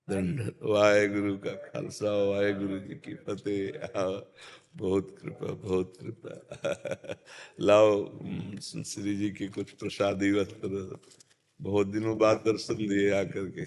दंड वाहेगुरु का खालसा वाहेगुरु जी की फतेह। हाँ, बहुत कृपा बहुत कृपा। लाओ श्री जी के कुछ प्रसादी वस्त्र, बहुत दिनों बाद दर्शन दिए आकर के।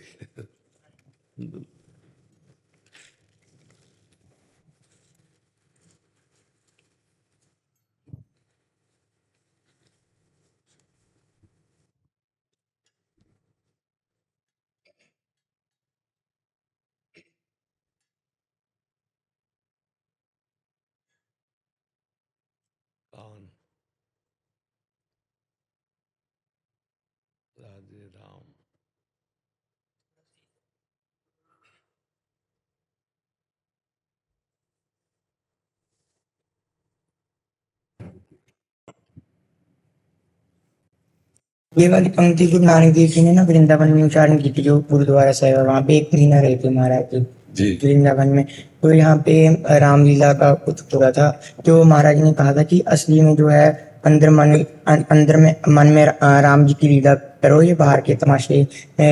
कौन? राधे राम। ये वाली पंक्ति गुरु नानक देव जी ने ना वृंदावन में उच्चारण की थी, जो गुरुद्वारा साहिब है, वहाँ पे एक महीना रहे थे महाराज जी वृंदावन में। तो यहाँ पे रामलीला का कुछ पूरा था, तो महाराज ने कहा था कि असली में जो है अंदर में मन में राम जी की लीला करो, ये बाहर के तमाशे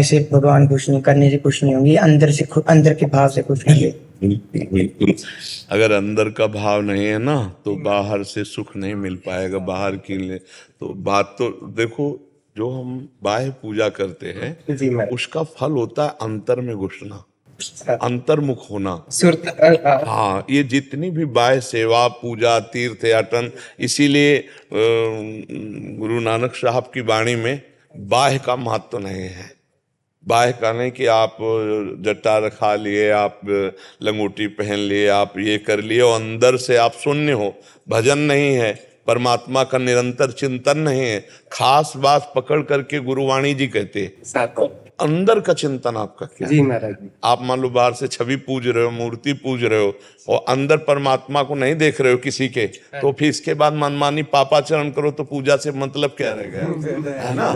से भगवान खुश नहीं करने से खुश नहीं होंगे, अंदर के भाव से खुश होंगे। बिल्कुल। अगर अंदर का भाव नहीं है ना तो बाहर से सुख नहीं मिल पाएगा। बाहर की लिए तो बात तो देखो, जो हम बाह्य पूजा करते हैं उसका फल होता है अंतर में घुसना, अंतर्मुख होना। हाँ, ये जितनी भी बाह्य सेवा पूजा तीर्थ याटन, इसीलिए गुरु नानक साहब की वाणी में बाह्य का महत्व नहीं है। बाह्य का नहीं कि आप जट्टा रखा लिए, आप लंगोटी पहन लिए, आप ये कर लिए और अंदर से आप शून्य हो, भजन नहीं है, परमात्मा का निरंतर चिंतन नहीं है। खास बात पकड़ करके गुरुवाणी जी कहते अंदर का चिंतन आपका क्या जी महाराज जी। आप मान लो बाहर से छवि पूज रहे हो, मूर्ति पूज रहे हो और अंदर परमात्मा को नहीं देख रहे हो किसी के, तो फिर इसके बाद मनमानी पापाचरण करो तो पूजा से मतलब क्या रह गया, है ना।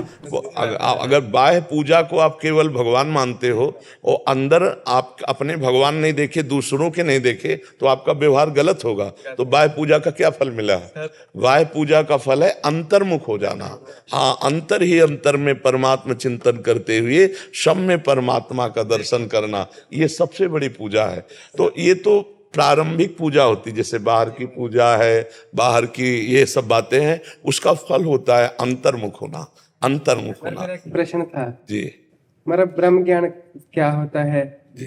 अगर बाह्य पूजा को आप केवल भगवान मानते हो और अंदर आप अपने भगवान नहीं देखे, दूसरों के नहीं देखे, तो आपका व्यवहार गलत होगा। तो बाह्य पूजा का क्या फल मिला? बाह्य पूजा का फल है अंतर्मुख हो जाना। हाँ, अंतर ही अंतर में परमात्मा चिंतन करते हुए सब में परमात्मा का दर्शन करना, ये सबसे बड़ी पूजा है। तो ये तो प्रारंभिक पूजा होती, जैसे बाहर की पूजा है, बाहर की ये सब बातें हैं, उसका फल होता है अंतर्मुख होना, अंतर्मुख होना। मेरा एक प्रश्न था जी, मेरा ब्रह्म ज्ञान क्या होता है,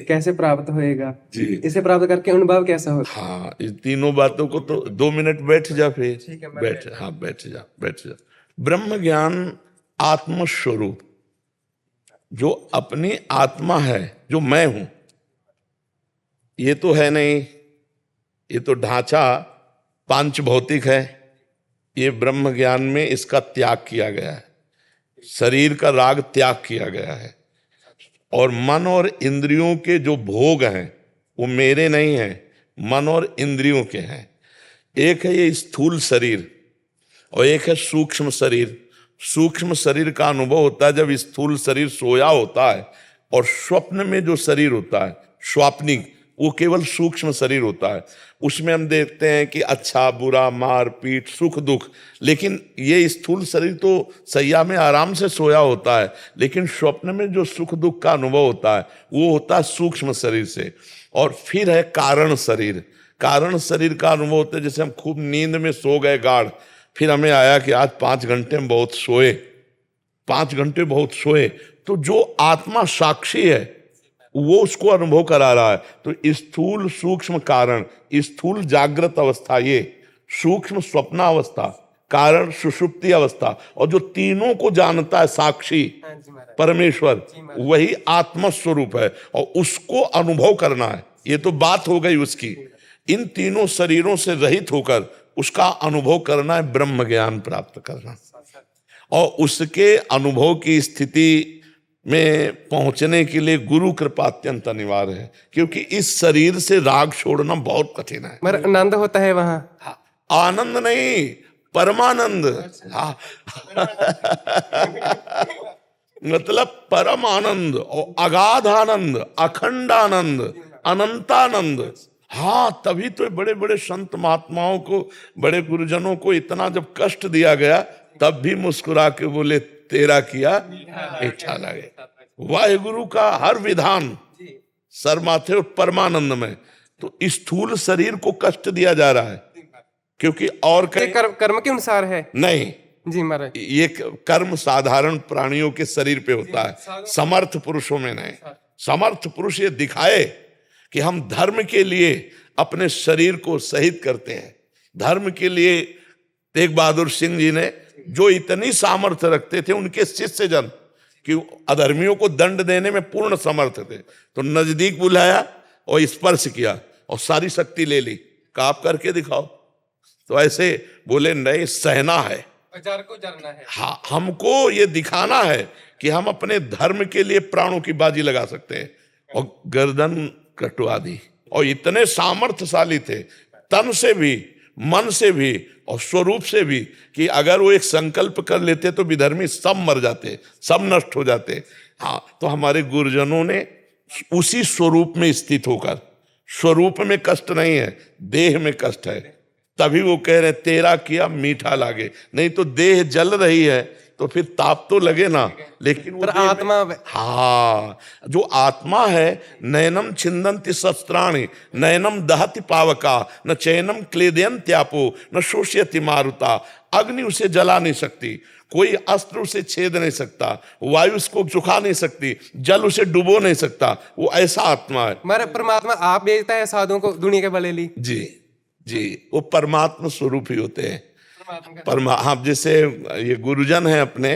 कैसे प्राप्त होएगा जी, इसे प्राप्त करके अनुभव कैसा होता है? हाँ, इस तीनों बातों को तो 2 मिनट बैठ जा, फिर बैठ, हाँ बैठ जा, बैठ जा। ब्रह्म ज्ञान आत्मस्वरूप, जो अपनी आत्मा है, जो मैं हूं, ये तो है नहीं, ये तो ढांचा पांच भौतिक है। ये ब्रह्म ज्ञान में इसका त्याग किया गया है, शरीर का राग त्याग किया गया है, और मन और इंद्रियों के जो भोग हैं वो मेरे नहीं हैं, मन और इंद्रियों के हैं। एक है ये स्थूल शरीर और एक है सूक्ष्म शरीर। सूक्ष्म शरीर का अनुभव होता है जब स्थूल शरीर सोया होता है, और स्वप्न में जो शरीर होता है स्वाप्निक, वो केवल सूक्ष्म शरीर होता है। उसमें हम देखते हैं कि अच्छा बुरा, मार पीट, सुख दुख, लेकिन ये स्थूल शरीर तो सैया में आराम से सोया होता है, लेकिन स्वप्न में जो सुख दुख का अनुभव होता है वो होता है सूक्ष्म शरीर से। और फिर है कारण शरीर। कारण शरीर का अनुभव होता है जैसे हम खूब नींद में सो गए गाढ़, फिर हमें आया कि आज 5 घंटे में बहुत सोए, 5 घंटे बहुत सोए, तो जो आत्मा साक्षी है वो उसको अनुभव करा रहा है। तो स्थूल सूक्ष्म कारण, स्थूल जागृत अवस्था ये, सूक्ष्म स्वप्नावस्था, कारण सुषुप्ति अवस्था, और जो तीनों को जानता है साक्षी परमेश्वर, वही आत्मा स्वरूप है और उसको अनुभव करना है। ये तो बात हो गई उसकी। इन तीनों शरीरों से रहित होकर उसका अनुभव करना है, ब्रह्म ज्ञान प्राप्त करना। और उसके अनुभव की स्थिति में पहुंचने के लिए गुरु कृपा अत्यंत अनिवार्य है, क्योंकि इस शरीर से राग छोड़ना बहुत कठिन है। मगर आनंद होता है वहां। आनंद नहीं, परमानंद। हाँ। मतलब परम आनंद और अगाध आनंद, अखंड आनंद, अनंतानंद। हाँ, तभी तो बड़े बड़े संत महात्माओं को, बड़े गुरुजनों को इतना जब कष्ट दिया गया तब भी मुस्कुरा के बोले तेरा किया मीठा लगे। वाहिगुरु का हर विधान सर माथे और परमानंदमय। तो स्थूल शरीर को कष्ट दिया जा रहा है क्योंकि और ये कर्म के अनुसार है नहीं, जी महाराज। ये कर्म साधारण प्राणियों के शरीर पे होता है, समर्थ पुरुषों में नहीं। समर्थ पुरुष ये दिखाए कि हम धर्म के लिए अपने शरीर को शहीद करते हैं। धर्म के लिए तेग बहादुर सिंह जी ने जो इतनी सामर्थ्य रखते थे, उनके शिष्य जन कि अधर्मियों को दंड देने में पूर्ण समर्थ थे, तो नजदीक बुलाया और स्पर्श किया और सारी शक्ति ले ली, कहा आप करके दिखाओ। तो ऐसे बोले नहीं, सहना है, बाजार को जरना है। हाँ, हमको ये दिखाना है कि हम अपने धर्म के लिए प्राणों की बाजी लगा सकते हैं। और गर्दन कटवा दी। और इतने सामर्थ्यशाली थे, तन से भी, मन से भी और स्वरूप से भी, कि अगर वो एक संकल्प कर लेते तो विधर्मी सब मर जाते, सब नष्ट हो जाते। हाँ, तो हमारे गुरुजनों ने उसी स्वरूप में स्थित होकर, स्वरूप में कष्ट नहीं है, देह में कष्ट है, तभी वो कह रहे तेरा किया मीठा लागे। नहीं तो देह जल रही है तो फिर ताप तो लगे ना, लेकिन वो आत्मा, हाँ, जो आत्मा है, नयनम छिंदन्ति शस्त्राणि नयनम दहति पावका न चैनम क्लेदयन्त्यापो न शोष्यति मारुता। अग्नि उसे जला नहीं सकती, कोई अस्त्र उसे छेद नहीं सकता, वायु उसको सुखा नहीं सकती, जल उसे डुबो नहीं सकता। वो ऐसा आत्मा है। हमारा परमात्मा आप भेजता है साधुओं को दुनिया के भले ली। जी जी, वो परमात्मा स्वरूप ही होते हैं। हाँ, जैसे ये गुरुजन है अपने,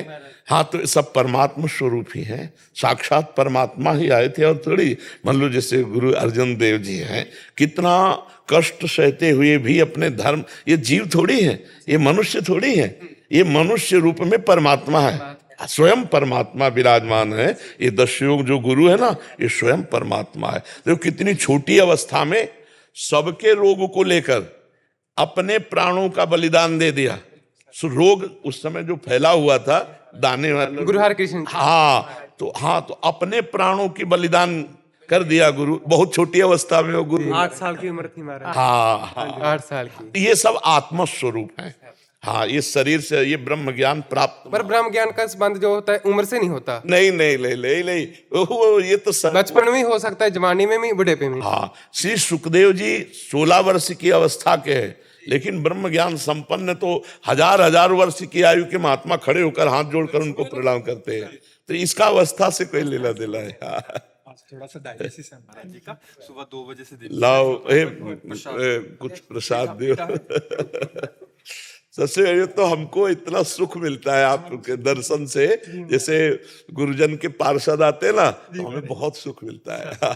हाँ, तो सब परमात्मा स्वरूप ही हैं, साक्षात परमात्मा ही आए थे। और थोड़ी मान लो जैसे गुरु अर्जन देव जी हैं, कितना कष्ट सहते हुए भी अपने धर्म, ये जीव थोड़ी है, ये मनुष्य थोड़ी है, ये मनुष्य रूप में परमात्मा है, स्वयं परमात्मा विराजमान है। ये 10 योग जो गुरु है ना, ये स्वयं परमात्मा है। तो कितनी छोटी अवस्था में सबके रोग को लेकर अपने प्राणों का बलिदान दे दिया। सो रोग उस समय जो फैला हुआ था, दाने वाले गुरु हरकृष्ण, हाँ, तो अपने प्राणों की बलिदान कर दिया गुरु। बहुत छोटी अवस्था में वो गुरु, 8 साल की उम्र थी महाराज। हाँ, 8 साल की। ये सब आत्म स्वरूप है। हाँ, ये शरीर से ये ब्रह्म ज्ञान प्राप्त, पर ब्रह्म ज्ञान का संबंध जो होता है उम्र से नहीं होता। नहीं नहीं नहीं नहीं नहीं, वो ये तो बचपन में हो सकता है, जवानी में भी, बुढ़ेपे में। हाँ, श्री सुखदेव जी 16 वर्ष की अवस्था के हैं, लेकिन ब्रह्म ज्ञान संपन्न तो हजार वर्ष की आयु के महात्मा खड़े होकर हाथ जोड़कर उनको प्रणाम करते हैं। तो इसका अवस्था से कोई लेना देना है। थोड़ा सा डायलिसिस है महाराज जी का, सुबह 2 बजे से लाओ कुछ प्रसाद दो। सबसे पहले तो हमको इतना सुख मिलता है आपके दर्शन से, जैसे गुरुजन के पार्षद आते हैं ना, तो हमें बहुत सुख मिलता है।